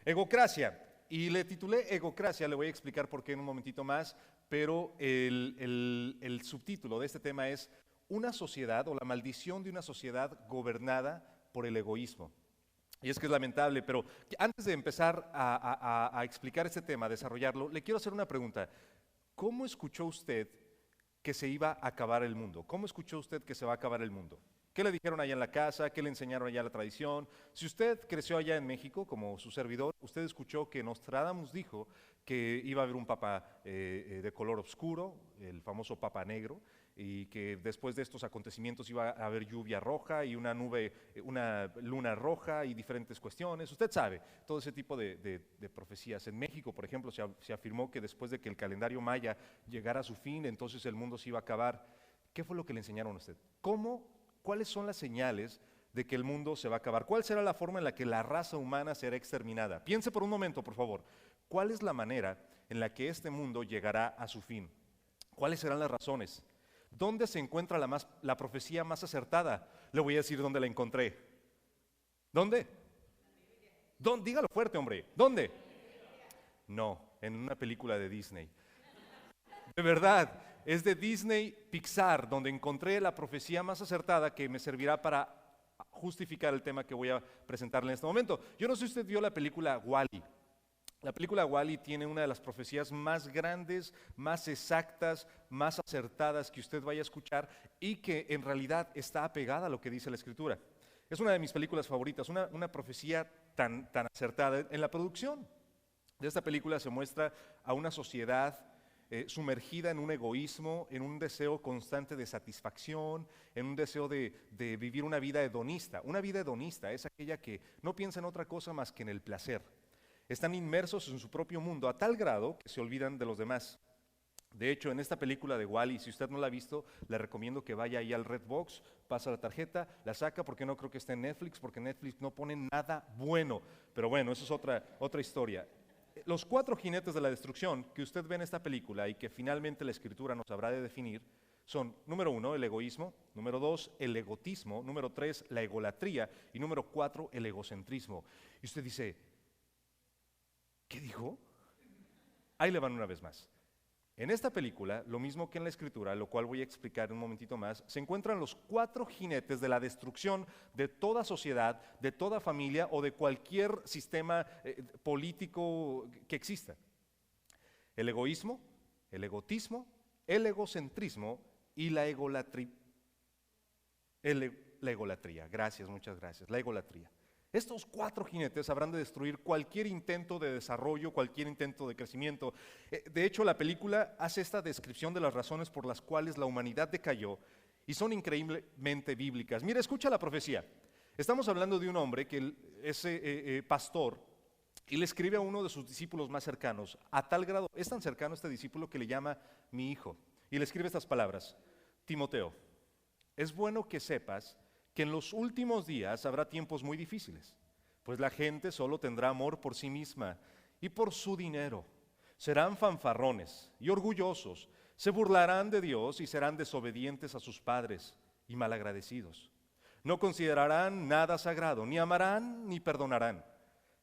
Egocracia. Y le titulé Egocracia, le voy a explicar por qué en un momentito más, pero el subtítulo de este tema es Una sociedad o la maldición de una sociedad gobernada por el egoísmo. Y es que es lamentable, pero antes de empezar a explicar este tema, a desarrollarlo, le quiero hacer una pregunta. ¿Cómo escuchó usted que se iba a acabar el mundo? ¿Cómo escuchó usted que se va a acabar el mundo? ¿Qué le dijeron allá en la casa? ¿Qué le enseñaron allá la tradición? Si usted creció allá en México, como su servidor, usted escuchó que Nostradamus dijo que iba a haber un papa de color oscuro, el famoso papa negro, y que después de estos acontecimientos iba a haber lluvia roja y una nube, una luna roja y diferentes cuestiones. Usted sabe, todo ese tipo de profecías. En México, por ejemplo, se afirmó que después de que el calendario maya llegara a su fin, entonces el mundo se iba a acabar. ¿Qué fue lo que le enseñaron a usted? ¿Cuáles son las señales de que el mundo se va a acabar? ¿Cuál será la forma en la que la raza humana será exterminada? Piense por un momento, por favor. ¿Cuál es la manera en la que este mundo llegará a su fin? ¿Cuáles serán las razones? ¿Dónde se encuentra la profecía más acertada? Le voy a decir dónde la encontré. ¿Dónde? Dígalo fuerte, hombre. ¿Dónde? No, en una película de Disney. De verdad, es de Disney Pixar, donde encontré la profecía más acertada que me servirá para justificar el tema que voy a presentarle en este momento. Yo no sé si usted vio la película Wall-E. La película Wall-E tiene una de las profecías más grandes, más exactas, más acertadas que usted vaya a escuchar y que en realidad está apegada a lo que dice la Escritura. Es una de mis películas favoritas, una profecía tan acertada. En la producción de esta película se muestra a una sociedad sumergida en un egoísmo, en un deseo constante de satisfacción, en un deseo de vivir una vida hedonista. Una vida hedonista es aquella que no piensa en otra cosa más que en el placer. Están inmersos en su propio mundo a tal grado que se olvidan de los demás. De hecho, en esta película de Wall-E, si usted no la ha visto, le recomiendo que vaya ahí al Redbox, pasa la tarjeta, la saca porque no creo que esté en Netflix, porque Netflix no pone nada bueno. Pero bueno, eso es otra historia. Los cuatro jinetes de la destrucción que usted ve en esta película y que finalmente la Escritura nos habrá de definir son, número uno, el egoísmo, número dos, el egotismo, número tres, la egolatría y número cuatro, el egocentrismo. Y usted dice, ¿qué dijo? Ahí le van una vez más. En esta película, lo mismo que en la Escritura, lo cual voy a explicar en un momentito más, se encuentran los cuatro jinetes de la destrucción de toda sociedad, de toda familia o de cualquier sistema político que exista. El egoísmo, el egotismo, el egocentrismo y la egolatría. Gracias, muchas gracias. La egolatría. Estos cuatro jinetes habrán de destruir cualquier intento de desarrollo, cualquier intento de crecimiento. De hecho, la película hace esta descripción de las razones por las cuales la humanidad decayó y son increíblemente bíblicas. Mira, escucha la profecía. Estamos hablando de un hombre que es pastor y le escribe a uno de sus discípulos más cercanos. A tal grado, es tan cercano este discípulo que le llama mi hijo. Y le escribe estas palabras. Timoteo, es bueno que sepas que en los últimos días habrá tiempos muy difíciles, pues la gente solo tendrá amor por sí misma y por su dinero. Serán fanfarrones y orgullosos, se burlarán de Dios y serán desobedientes a sus padres y malagradecidos. No considerarán nada sagrado, ni amarán ni perdonarán.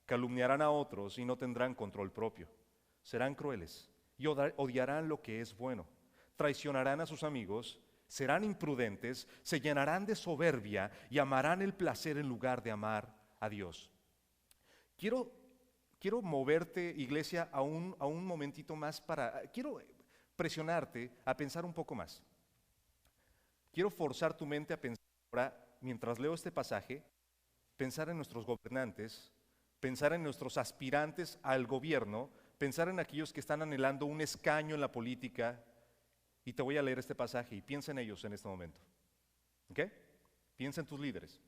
Calumniarán a otros y no tendrán control propio. Serán crueles y odiarán lo que es bueno. Traicionarán a sus amigos, serán imprudentes, se llenarán de soberbia y amarán el placer en lugar de amar a Dios. Quiero, quiero moverte, iglesia, a un momentito más quiero presionarte a pensar un poco más. Quiero forzar tu mente a pensar ahora, mientras leo este pasaje, pensar en nuestros gobernantes, pensar en nuestros aspirantes al gobierno, pensar en aquellos que están anhelando un escaño en la política. Y te voy a leer este pasaje y piensa en ellos en este momento. ¿Ok? Piensa en tus líderes.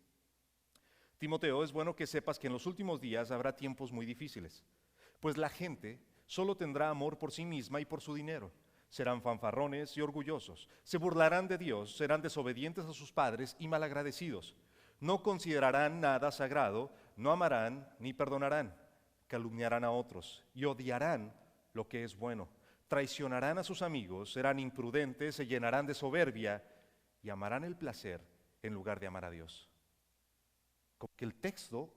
Timoteo, es bueno que sepas que en los últimos días habrá tiempos muy difíciles, pues la gente solo tendrá amor por sí misma y por su dinero. Serán fanfarrones y orgullosos, se burlarán de Dios, serán desobedientes a sus padres y malagradecidos. No considerarán nada sagrado, no amarán ni perdonarán, calumniarán a otros y odiarán lo que es bueno. Traicionarán a sus amigos, serán imprudentes, se llenarán de soberbia y amarán el placer en lugar de amar a Dios. Como que el texto,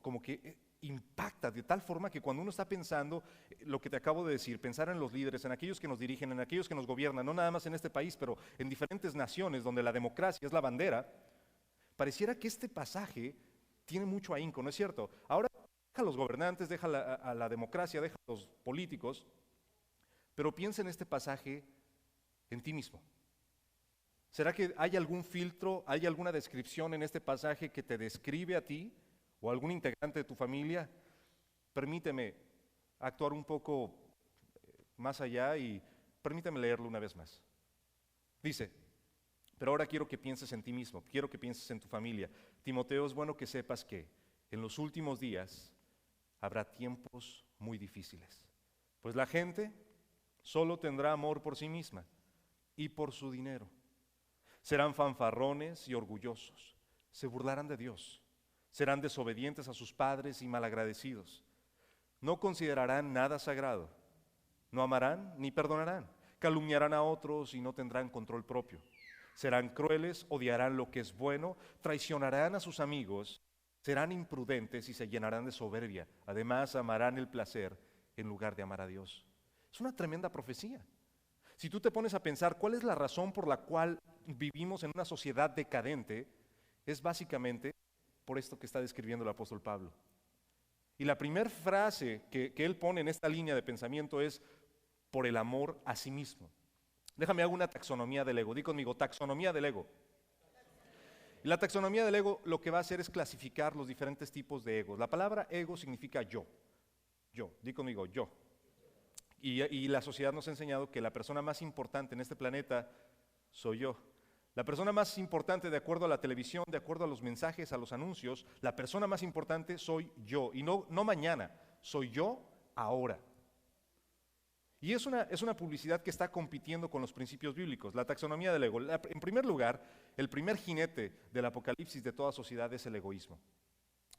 impacta de tal forma que cuando uno está pensando lo que te acabo de decir, pensar en los líderes, en aquellos que nos dirigen, en aquellos que nos gobiernan, no nada más en este país, pero en diferentes naciones donde la democracia es la bandera, pareciera que este pasaje tiene mucho ahínco, ¿no es cierto? Ahora deja a los gobernantes, deja a la democracia, deja a los políticos, pero piensa en este pasaje en ti mismo. ¿Será que hay algún filtro, hay alguna descripción en este pasaje que te describe a ti o a algún integrante de tu familia? Permíteme actuar un poco más allá y permíteme leerlo una vez más. Dice, pero ahora quiero que pienses en ti mismo, quiero que pienses en tu familia. Timoteo, es bueno que sepas que en los últimos días habrá tiempos muy difíciles, pues la gente solo tendrá amor por sí misma y por su dinero. Serán fanfarrones y orgullosos, se burlarán de Dios, serán desobedientes a sus padres y malagradecidos. No considerarán nada sagrado, no amarán ni perdonarán, calumniarán a otros y no tendrán control propio. Serán crueles, odiarán lo que es bueno, traicionarán a sus amigos, serán imprudentes y se llenarán de soberbia. Además, amarán el placer en lugar de amar a Dios. Es una tremenda profecía. Si tú te pones a pensar cuál es la razón por la cual vivimos en una sociedad decadente, es básicamente por esto que está describiendo el apóstol Pablo. Y la primera frase que él pone en esta línea de pensamiento es por el amor a sí mismo. Déjame hago una taxonomía del ego. Di conmigo, taxonomía del ego. Y la taxonomía del ego lo que va a hacer es clasificar los diferentes tipos de egos. La palabra ego significa yo. Yo, di conmigo, yo. Y la sociedad nos ha enseñado que la persona más importante en este planeta soy yo. La persona más importante de acuerdo a la televisión, de acuerdo a los mensajes, a los anuncios, la persona más importante soy yo. Y no mañana, soy yo ahora. Y es una publicidad que está compitiendo con los principios bíblicos, la taxonomía del ego. En primer lugar, el primer jinete del apocalipsis de toda sociedad es el egoísmo.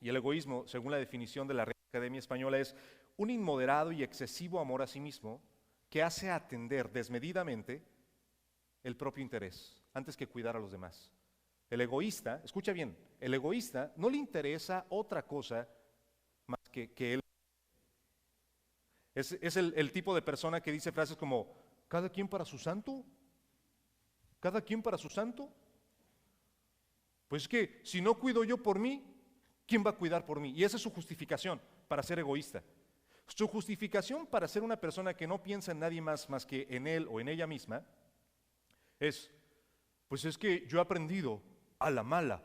Y el egoísmo, según la definición de la Real Academia Española, es un inmoderado y excesivo amor a sí mismo que hace atender desmedidamente el propio interés antes que cuidar a los demás. El egoísta, escucha bien, el egoísta no le interesa otra cosa más que él. Es el tipo de persona que dice frases como, cada quien para su santo, cada quien para su santo. Pues es que si no cuido yo por mí, ¿quién va a cuidar por mí? Y esa es su justificación para ser egoísta. Su justificación para ser una persona que no piensa en nadie más que en él o en ella misma es, pues es que yo he aprendido a la mala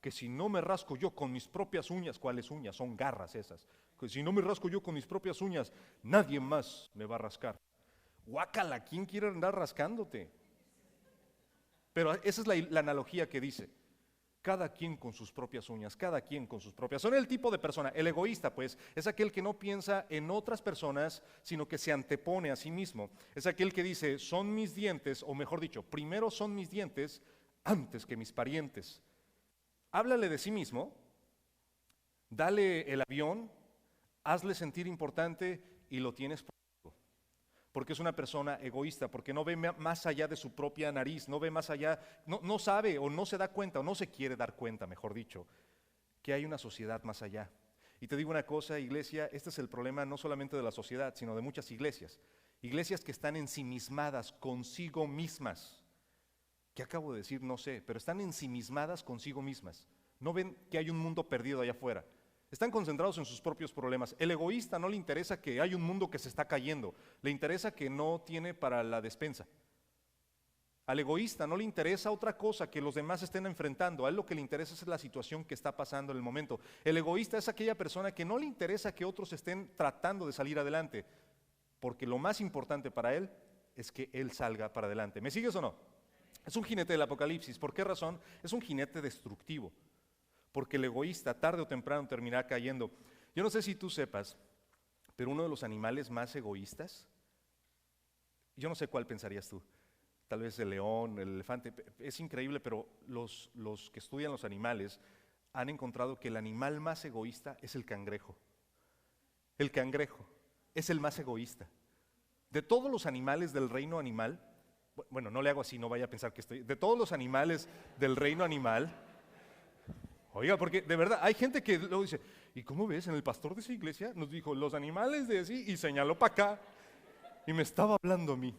que si no me rasco yo con mis propias uñas, ¿cuáles uñas? Son garras esas. Que si no me rasco yo con mis propias uñas, nadie más me va a rascar. Guácala, ¿quién quiere andar rascándote? Pero esa es la analogía que dice. Cada quien con sus propias uñas, cada quien con sus propias. Son el tipo de persona, el egoísta pues, es aquel que no piensa en otras personas, sino que se antepone a sí mismo. Es aquel que dice, son mis dientes, o mejor dicho, primero son mis dientes antes que mis parientes. Háblale de sí mismo, dale el avión, hazle sentir importante y lo tienes por porque es una persona egoísta, porque no ve más allá de su propia nariz, no ve más allá, no sabe o no se da cuenta o no se quiere dar cuenta, mejor dicho, que hay una sociedad más allá. Y te digo una cosa, iglesia, este es el problema no solamente de la sociedad, sino de muchas iglesias. Iglesias que están ensimismadas consigo mismas. ¿Qué acabo de decir? No sé, pero están ensimismadas consigo mismas. No ven que hay un mundo perdido allá afuera. Están concentrados en sus propios problemas. El egoísta no le interesa que hay un mundo que se está cayendo, le interesa que no tiene para la despensa. Al egoísta no le interesa otra cosa que los demás estén enfrentando, a él lo que le interesa es la situación que está pasando en el momento. El egoísta es aquella persona que no le interesa que otros estén tratando de salir adelante, porque lo más importante para él es que él salga para adelante. ¿Me sigues o no? Es un jinete del apocalipsis. ¿Por qué razón? Es un jinete destructivo. Porque el egoísta tarde o temprano terminará cayendo. Yo no sé si tú sepas, pero uno de los animales más egoístas, yo no sé cuál pensarías tú, tal vez el león, el elefante, es increíble, pero los que estudian los animales han encontrado que el animal más egoísta es el cangrejo. El cangrejo es el más egoísta. De todos los animales del reino animal, bueno, no le hago así, no vaya a pensar que de todos los animales del reino animal, oiga, porque de verdad hay gente que luego dice, ¿y cómo ves? En el pastor de esa iglesia nos dijo, los animales de así, y señaló para acá, y me estaba hablando a mí.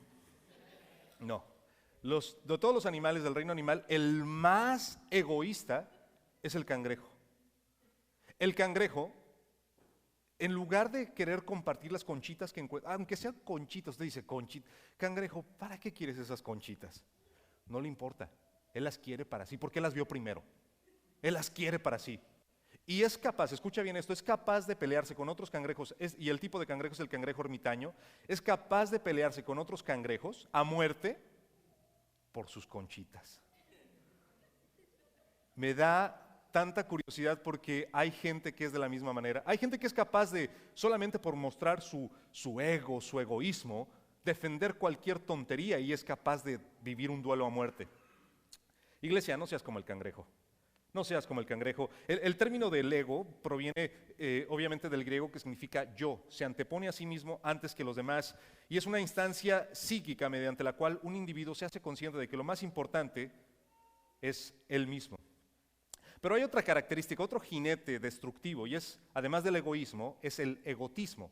No, de todos los animales del reino animal, el más egoísta es el cangrejo. El cangrejo, en lugar de querer compartir las conchitas que encuentra, aunque sean conchitas, usted dice conchita, cangrejo, ¿para qué quieres esas conchitas? No le importa, él las quiere para sí, porque él las vio primero. Él las quiere para sí. Y es capaz, escucha bien esto, es capaz de pelearse con otros cangrejos, y el tipo de cangrejo es el cangrejo ermitaño, es capaz de pelearse con otros cangrejos a muerte por sus conchitas. Me da tanta curiosidad porque hay gente que es de la misma manera. Hay gente que es capaz de, solamente por mostrar su ego, su egoísmo, defender cualquier tontería y es capaz de vivir un duelo a muerte. Iglesia, no seas como el cangrejo. No seas como el cangrejo. El término del ego proviene obviamente del griego que significa yo. Se antepone a sí mismo antes que los demás y es una instancia psíquica mediante la cual un individuo se hace consciente de que lo más importante es él mismo. Pero hay otra característica, otro jinete destructivo y es, además del egoísmo, es el egotismo.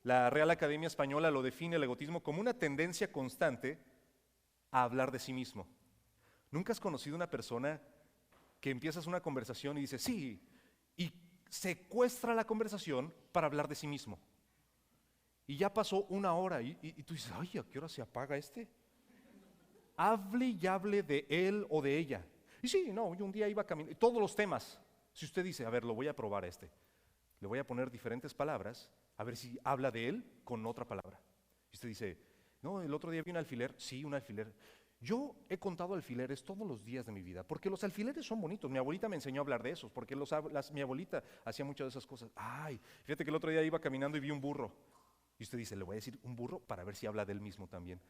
La Real Academia Española lo define el egotismo como una tendencia constante a hablar de sí mismo. ¿Nunca has conocido una persona que empiezas una conversación y dice sí, y secuestra la conversación para hablar de sí mismo? Y ya pasó una hora y tú dices, ay, ¿a qué hora se apaga este? Hable y hable de él o de ella. Y sí, no, yo un día iba caminando, todos los temas. Si usted dice, a ver, lo voy a probar a este, le voy a poner diferentes palabras, a ver si habla de él con otra palabra. Y usted dice, no, el otro día vi un alfiler, sí, un alfiler. Yo he contado alfileres todos los días de mi vida, porque los alfileres son bonitos. Mi abuelita me enseñó a hablar de esos, porque mi abuelita hacía muchas de esas cosas. Ay, fíjate que el otro día iba caminando y vi un burro. Y usted dice, le voy a decir un burro para ver si habla de él mismo también.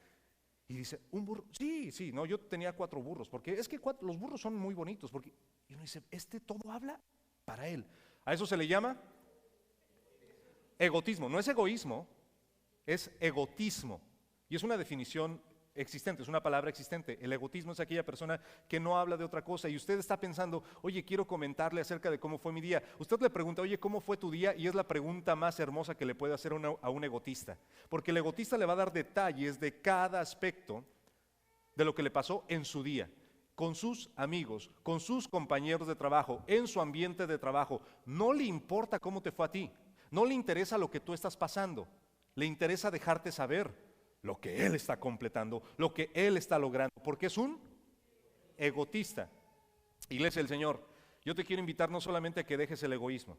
Y dice, ¿un burro? Sí, sí, no, yo tenía 4 burros, porque es que los burros son muy bonitos, porque y uno dice, todo habla para él. A eso se le llama egotismo. No es egoísmo, es egotismo. Y es una definición existente, es una palabra existente. El egotismo es aquella persona que no habla de otra cosa y usted está pensando, oye, quiero comentarle acerca de cómo fue mi día. Usted le pregunta, oye, ¿cómo fue tu día? Y es la pregunta más hermosa que le puede hacer a un egotista. Porque el egotista le va a dar detalles de cada aspecto de lo que le pasó en su día, con sus amigos, con sus compañeros de trabajo, en su ambiente de trabajo. No le importa cómo te fue a ti, no le interesa lo que tú estás pasando, le interesa dejarte saber lo que él está completando, lo que él está logrando, porque es un egotista. Iglesia del Señor, yo te quiero invitar no solamente a que dejes el egoísmo,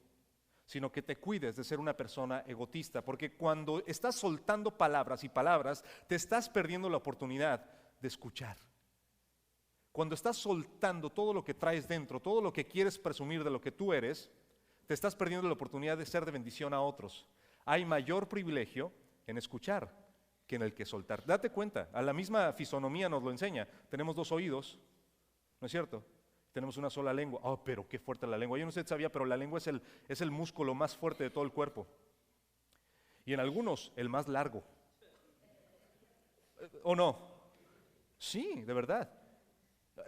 sino que te cuides de ser una persona egotista, porque cuando estás soltando palabras y palabras, te estás perdiendo la oportunidad de escuchar. Cuando estás soltando todo lo que traes dentro, todo lo que quieres presumir de lo que tú eres, te estás perdiendo la oportunidad de ser de bendición a otros. Hay mayor privilegio en escuchar que en el que soltar. Date cuenta, a la misma fisonomía nos lo enseña. Tenemos 2 oídos, ¿no es cierto? Tenemos una sola lengua. Oh, pero qué fuerte la lengua. Yo no sé si sabía, pero la lengua es el músculo más fuerte de todo el cuerpo. Y en algunos, el más largo. ¿O no? Sí, de verdad.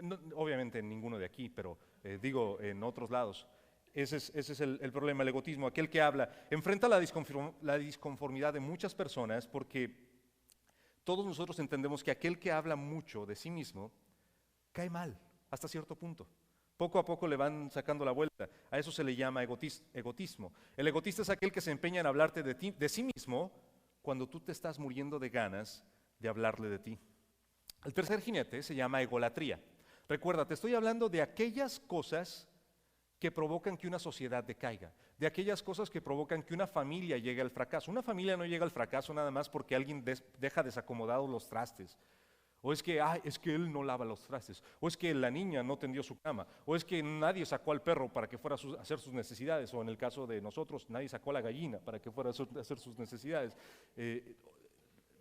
No, obviamente en ninguno de aquí, pero digo en otros lados. Ese es el problema, el egotismo. Aquel que habla enfrenta la disconformidad de muchas personas porque todos nosotros entendemos que aquel que habla mucho de sí mismo cae mal hasta cierto punto. Poco a poco le van sacando la vuelta. A eso se le llama egotismo. El egotista es aquel que se empeña en hablarte de sí mismo cuando tú te estás muriendo de ganas de hablarle de ti. El tercer jinete se llama egolatría. Recuerda, te estoy hablando de aquellas cosas que provocan que una sociedad decaiga, de aquellas cosas que provocan que una familia llegue al fracaso. Una familia no llega al fracaso nada más porque alguien deja desacomodados los trastes, o es que él no lava los trastes, o es que la niña no tendió su cama, o es que nadie sacó al perro para que fuera a hacer sus necesidades, o en el caso de nosotros, nadie sacó a la gallina para que fuera a hacer sus necesidades.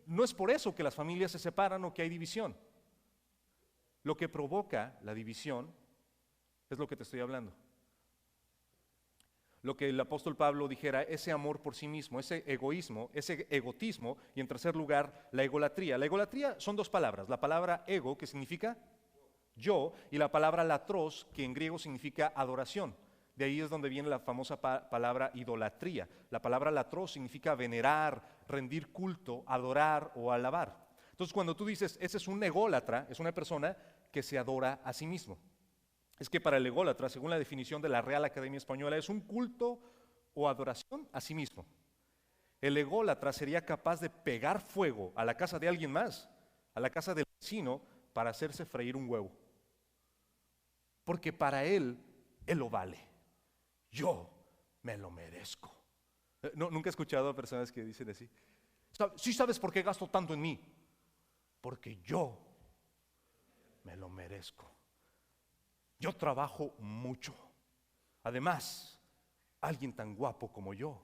No es por eso que las familias se separan o que hay división. Lo que provoca la división es lo que te estoy hablando. Lo que el apóstol Pablo dijera, ese amor por sí mismo, ese egoísmo, ese egotismo, y en tercer lugar, la egolatría. La egolatría son 2 palabras, la palabra ego, que significa yo, y la palabra latros, que en griego significa adoración. De ahí es donde viene la famosa palabra idolatría. La palabra latros significa venerar, rendir culto, adorar o alabar. Entonces, cuando tú dices, ese es un ególatra, es una persona que se adora a sí mismo. Es que para el ególatra, según la definición de la Real Academia Española, es un culto o adoración a sí mismo. El ególatra sería capaz de pegar fuego a la casa de alguien más, a la casa del vecino, para hacerse freír un huevo. Porque para él lo vale. Yo me lo merezco. No, nunca he escuchado a personas que dicen así. ¿Sí sabes por qué gasto tanto en mí? Porque yo me lo merezco. Yo trabajo mucho. Además, alguien tan guapo como yo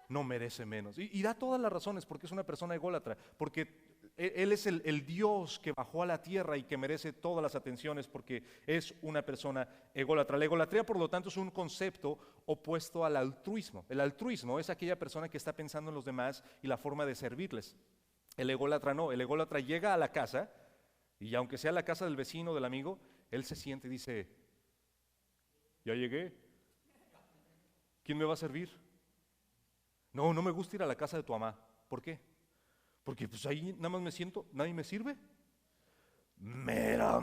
no merece menos. Y da todas las razones porque es una persona ególatra, porque él es el Dios que bajó a la tierra y que merece todas las atenciones porque es una persona ególatra. La egolatría, por lo tanto, es un concepto opuesto al altruismo. El altruismo es aquella persona que está pensando en los demás y la forma de servirles. El ególatra no, el ególatra llega a la casa y aunque sea la casa del vecino o del amigo, él se siente y dice, ya llegué, ¿quién me va a servir? No, no me gusta ir a la casa de tu mamá. ¿Por qué? Porque pues ahí nada más me siento, nadie me sirve. Mera,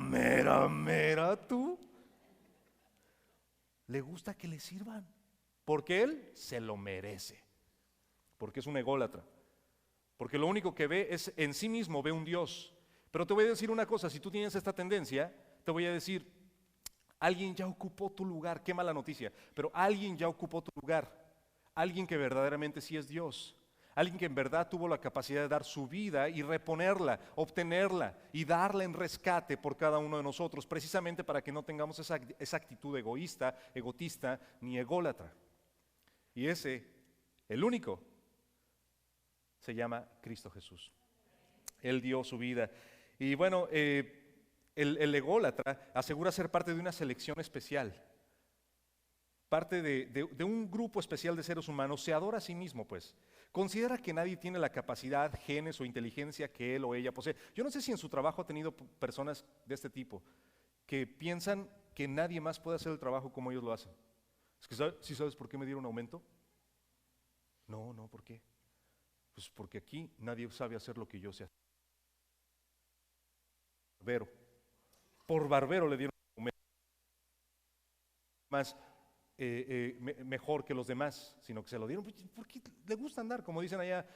tú. Le gusta que le sirvan, porque él se lo merece, porque es un ególatra, porque lo único que ve es en sí mismo, ve un Dios. Pero te voy a decir una cosa, si tú tienes esta tendencia, te voy a decir, alguien ya ocupó tu lugar, qué mala noticia, pero alguien ya ocupó tu lugar. Alguien que verdaderamente sí es Dios, alguien que en verdad tuvo la capacidad de dar su vida y reponerla, obtenerla y darla en rescate por cada uno de nosotros, precisamente para que no tengamos esa actitud egoísta, egotista ni ególatra. Y ese, el único, se llama Cristo Jesús. Él dio su vida. Y bueno, el ególatra asegura ser parte de una selección especial. Parte de un grupo especial de seres humanos, se adora a sí mismo, pues. Considera que nadie tiene la capacidad, genes o inteligencia que él o ella posee. Yo no sé si en su trabajo ha tenido personas de este tipo, que piensan que nadie más puede hacer el trabajo como ellos lo hacen. Es que, ¿sí sabes por qué me dieron aumento? No, ¿por qué? Pues porque aquí nadie sabe hacer lo que yo sé hacer. Barbero. Por barbero le dieron aumento. Más mejor que los demás, sino que se lo dieron porque le gusta andar, como dicen allá,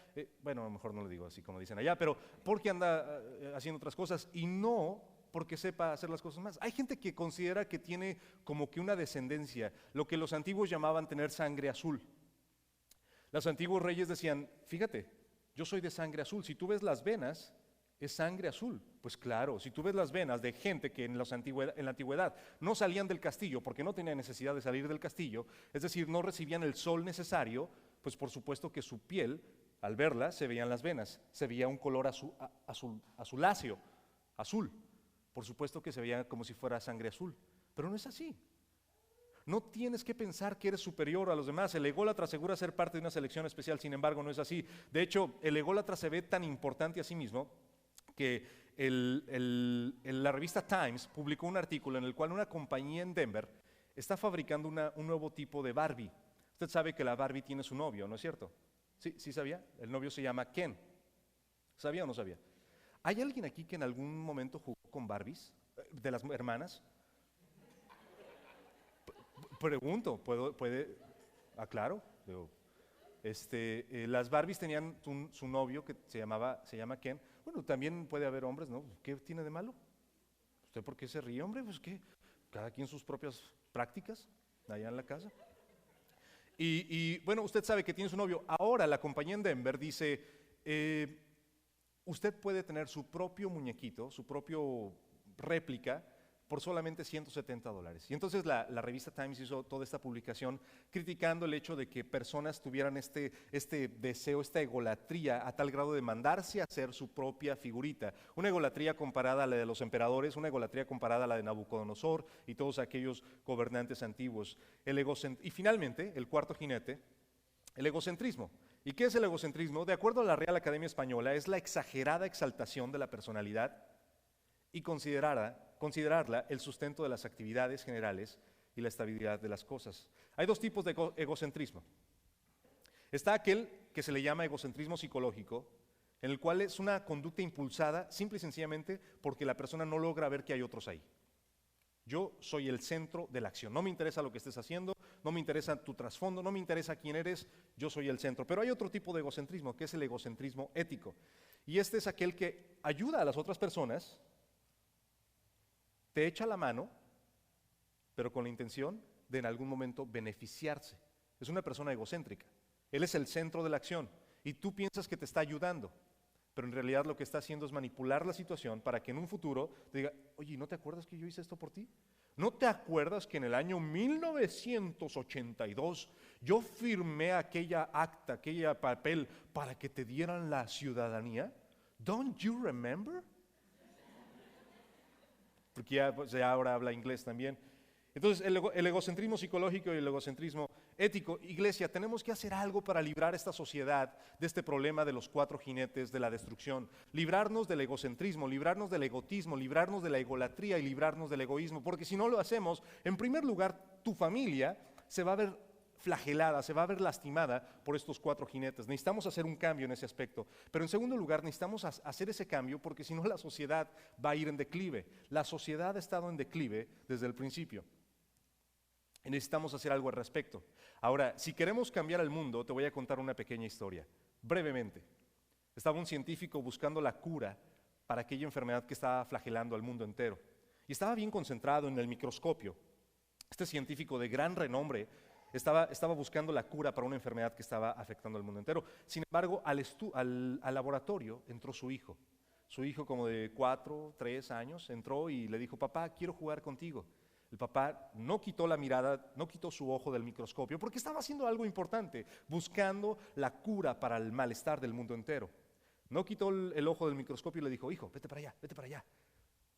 bueno, a lo mejor no le digo así como dicen allá, pero porque anda haciendo otras cosas y no porque sepa hacer las cosas más. Hay gente que considera que tiene como que una descendencia, lo que los antiguos llamaban tener sangre azul. Los antiguos reyes decían, fíjate, yo soy de sangre azul, si tú ves las venas, es sangre azul. Pues claro, si tú ves las venas de gente que en la antigüedad no salían del castillo porque no tenían necesidad de salir del castillo, es decir, no recibían el sol necesario, pues por supuesto que su piel, al verla, se veían las venas, se veía un color azuláceo, azul. Por supuesto que se veía como si fuera sangre azul, pero no es así. No tienes que pensar que eres superior a los demás. El ególatra asegura ser parte de una selección especial, sin embargo no es así. De hecho, el ególatra se ve tan importante a sí mismo que la revista Times publicó un artículo en el cual una compañía en Denver está fabricando un nuevo tipo de Barbie. Usted sabe que la Barbie tiene su novio, ¿no es cierto? ¿Sí sabía? El novio se llama Ken. ¿Sabía o no sabía? ¿Hay alguien aquí que en algún momento jugó con Barbies? ¿De las hermanas? Pregunto, ¿puede? Claro. Las Barbies tenían su novio que se llama Ken. Bueno, también puede haber hombres, ¿no? ¿Qué tiene de malo? ¿Usted por qué se ríe, hombre? Pues que cada quien sus propias prácticas allá en la casa. Y bueno, usted sabe que tiene su novio. Ahora la compañía en Denver dice, usted puede tener su propio muñequito, su propio réplica, por solamente $170. Y entonces la revista Times hizo toda esta publicación criticando el hecho de que personas tuvieran este deseo, esta egolatría a tal grado de mandarse a hacer su propia figurita. Una egolatría comparada a la de los emperadores, una egolatría comparada a la de Nabucodonosor y todos aquellos gobernantes antiguos. Y finalmente, el cuarto jinete, el egocentrismo. ¿Y qué es el egocentrismo? De acuerdo a la Real Academia Española, es la exagerada exaltación de la personalidad y considerarla el sustento de las actividades generales y la estabilidad de las cosas. Hay dos tipos de egocentrismo. Está aquel que se le llama egocentrismo psicológico, en el cual es una conducta impulsada simple y sencillamente porque la persona no logra ver que hay otros ahí. Yo soy el centro de la acción. No me interesa lo que estés haciendo, no me interesa tu trasfondo, no me interesa quién eres, yo soy el centro. Pero hay otro tipo de egocentrismo, que es el egocentrismo ético. Y este es aquel que ayuda a las otras personas, te echa la mano, pero con la intención de en algún momento beneficiarse. Es una persona egocéntrica. Él es el centro de la acción y tú piensas que te está ayudando, pero en realidad lo que está haciendo es manipular la situación para que en un futuro te diga, oye, ¿no te acuerdas que yo hice esto por ti? ¿No te acuerdas que en el año 1982 yo firmé aquella acta, aquel papel para que te dieran la ciudadanía? ¿Don't you remember? Porque ya, pues, ya ahora habla inglés también. Entonces, el egocentrismo psicológico y el egocentrismo ético. Iglesia, tenemos que hacer algo para librar esta sociedad de este problema de los cuatro jinetes de la destrucción. Librarnos del egocentrismo, librarnos del egotismo, librarnos de la egolatría y librarnos del egoísmo. Porque si no lo hacemos, en primer lugar, tu familia se va a ver flagelada, se va a ver lastimada por estos cuatro jinetes. Necesitamos hacer un cambio en ese aspecto. Pero en segundo lugar, necesitamos hacer ese cambio porque si no la sociedad va a ir en declive. La sociedad ha estado en declive desde el principio. Y necesitamos hacer algo al respecto. Ahora, si queremos cambiar el mundo, te voy a contar una pequeña historia, brevemente. Estaba un científico buscando la cura para aquella enfermedad que estaba flagelando al mundo entero. Y estaba bien concentrado en el microscopio. Este científico de gran renombre estaba buscando la cura para una enfermedad que estaba afectando al mundo entero. Sin embargo, al laboratorio entró su hijo. Su hijo, como de 4, 3 años, entró y le dijo, papá, quiero jugar contigo. El papá no quitó la mirada, no quitó su ojo del microscopio, porque estaba haciendo algo importante, buscando la cura para el malestar del mundo entero. No quitó el ojo del microscopio y le dijo, hijo, vete para allá,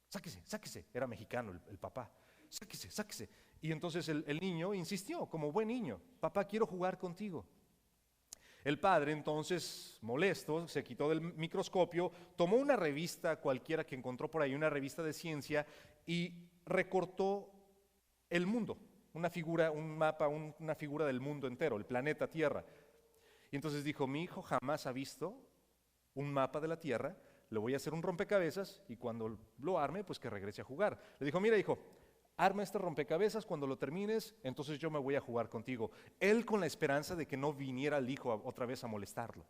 sáquese, sáquese. Era mexicano el papá, sáquese, sáquese. Y entonces el niño insistió, como buen niño, papá, quiero jugar contigo. El padre entonces, molesto, se quitó del microscopio, tomó una revista cualquiera que encontró por ahí, una revista de ciencia, y recortó el mundo, una figura, un mapa, una figura del mundo entero, el planeta Tierra. Y entonces dijo, mi hijo jamás ha visto un mapa de la Tierra, le voy a hacer un rompecabezas y cuando lo arme, pues que regrese a jugar. Le dijo, mira hijo, arma este rompecabezas, cuando lo termines, entonces yo me voy a jugar contigo. Él con la esperanza de que no viniera el hijo otra vez a molestarlo.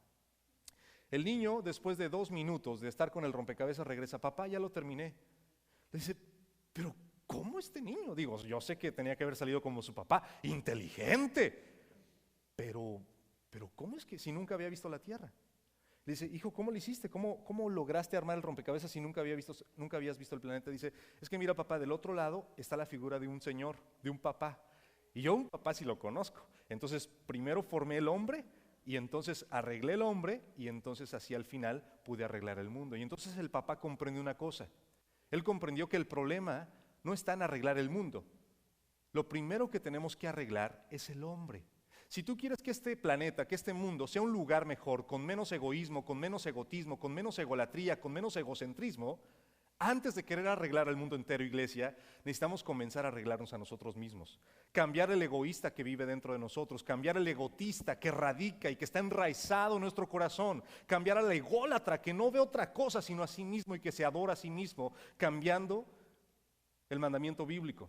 El niño, después de 2 minutos de estar con el rompecabezas, regresa, papá, ya lo terminé. Le dice, pero ¿cómo este niño? Digo, yo sé que tenía que haber salido como su papá, inteligente, pero ¿cómo es que si nunca había visto la Tierra? Le dice, hijo, ¿cómo lo hiciste? ¿Cómo lograste armar el rompecabezas si nunca habías visto el planeta? Dice, es que mira papá, del otro lado está la figura de un señor, de un papá, y yo un papá sí lo conozco. Entonces primero formé el hombre, y entonces arreglé el hombre, y entonces así al final pude arreglar el mundo. Y entonces el papá comprendió una cosa, él comprendió que el problema no está en arreglar el mundo. Lo primero que tenemos que arreglar es el hombre. Si tú quieres que este planeta, que este mundo sea un lugar mejor, con menos egoísmo, con menos egotismo, con menos egolatría, con menos egocentrismo, antes de querer arreglar el mundo entero, iglesia, necesitamos comenzar a arreglarnos a nosotros mismos. Cambiar el egoísta que vive dentro de nosotros, cambiar el egotista que radica y que está enraizado en nuestro corazón, cambiar al ególatra que no ve otra cosa sino a sí mismo y que se adora a sí mismo, cambiando el mandamiento bíblico.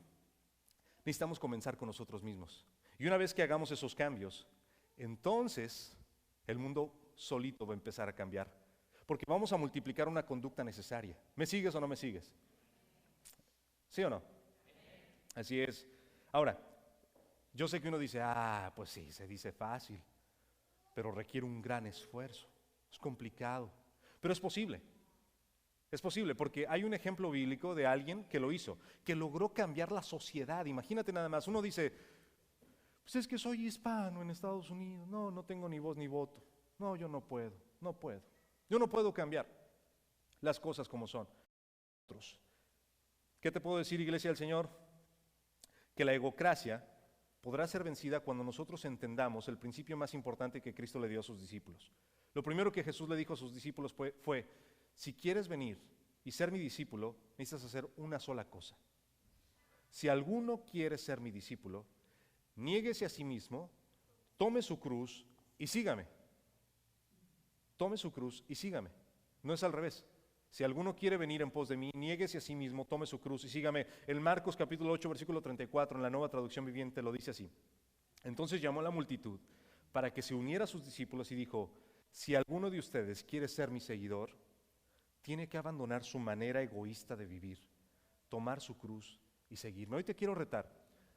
Necesitamos comenzar con nosotros mismos. Y una vez que hagamos esos cambios, entonces el mundo solito va a empezar a cambiar. Porque vamos a multiplicar una conducta necesaria. ¿Me sigues o no me sigues? ¿Sí o no? Así es. Ahora, yo sé que uno dice, pues sí, se dice fácil, pero requiere un gran esfuerzo. Es complicado, pero es posible. Es posible porque hay un ejemplo bíblico de alguien que lo hizo, que logró cambiar la sociedad. Imagínate nada más, uno dice, pues es que soy hispano en Estados Unidos, no tengo ni voz ni voto. No, yo no puedo. Yo no puedo cambiar las cosas como son. ¿Qué te puedo decir, iglesia del Señor? Que la egocracia podrá ser vencida cuando nosotros entendamos el principio más importante que Cristo le dio a sus discípulos. Lo primero que Jesús le dijo a sus discípulos fue, si quieres venir y ser mi discípulo, necesitas hacer una sola cosa. si alguno quiere ser mi discípulo, niéguese a sí mismo, tome su cruz y sígame. Tome su cruz y sígame. No es al revés. Si alguno quiere venir en pos de mí, niéguese a sí mismo, tome su cruz y sígame. En Marcos capítulo 8, versículo 34, en la Nueva Traducción Viviente, lo dice así. Entonces llamó a la multitud para que se uniera a sus discípulos y dijo, si alguno de ustedes quiere ser mi seguidor, tiene que abandonar su manera egoísta de vivir, tomar su cruz y seguirme. Hoy te quiero retar,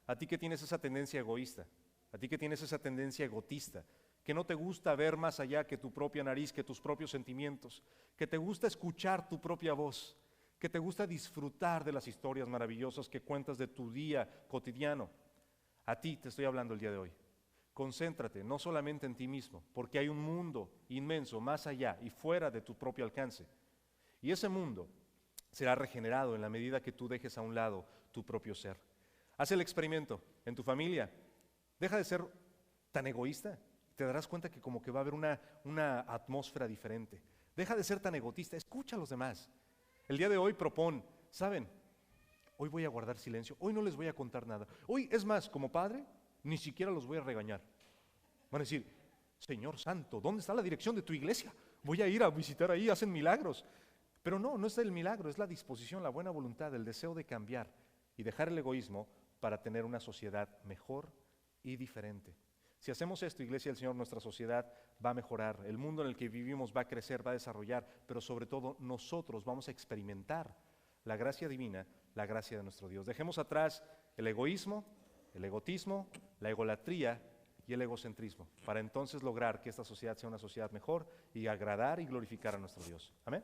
a ti que tienes esa tendencia egoísta, a ti que tienes esa tendencia egotista, que no te gusta ver más allá que tu propia nariz, que tus propios sentimientos, que te gusta escuchar tu propia voz, que te gusta disfrutar de las historias maravillosas que cuentas de tu día cotidiano. A ti te estoy hablando el día de hoy. Concéntrate no solamente en ti mismo, porque hay un mundo inmenso más allá y fuera de tu propio alcance. Y ese mundo será regenerado en la medida que tú dejes a un lado tu propio ser. Haz el experimento en tu familia. Deja de ser tan egoísta. Te darás cuenta que como que va a haber una atmósfera diferente. Deja de ser tan egotista. Escucha a los demás. El día de hoy propón, ¿saben? Hoy voy a guardar silencio. Hoy no les voy a contar nada. Hoy, es más, como padre, ni siquiera los voy a regañar. Van a decir, Señor Santo, ¿dónde está la dirección de tu iglesia? Voy a ir a visitar ahí, hacen milagros. Pero no es el milagro, es la disposición, la buena voluntad, el deseo de cambiar y dejar el egoísmo para tener una sociedad mejor y diferente. Si hacemos esto, Iglesia del Señor, nuestra sociedad va a mejorar, el mundo en el que vivimos va a crecer, va a desarrollar, pero sobre todo nosotros vamos a experimentar la gracia divina, la gracia de nuestro Dios. Dejemos atrás el egoísmo, el egotismo, la egolatría y el egocentrismo, para entonces lograr que esta sociedad sea una sociedad mejor y agradar y glorificar a nuestro Dios. Amén.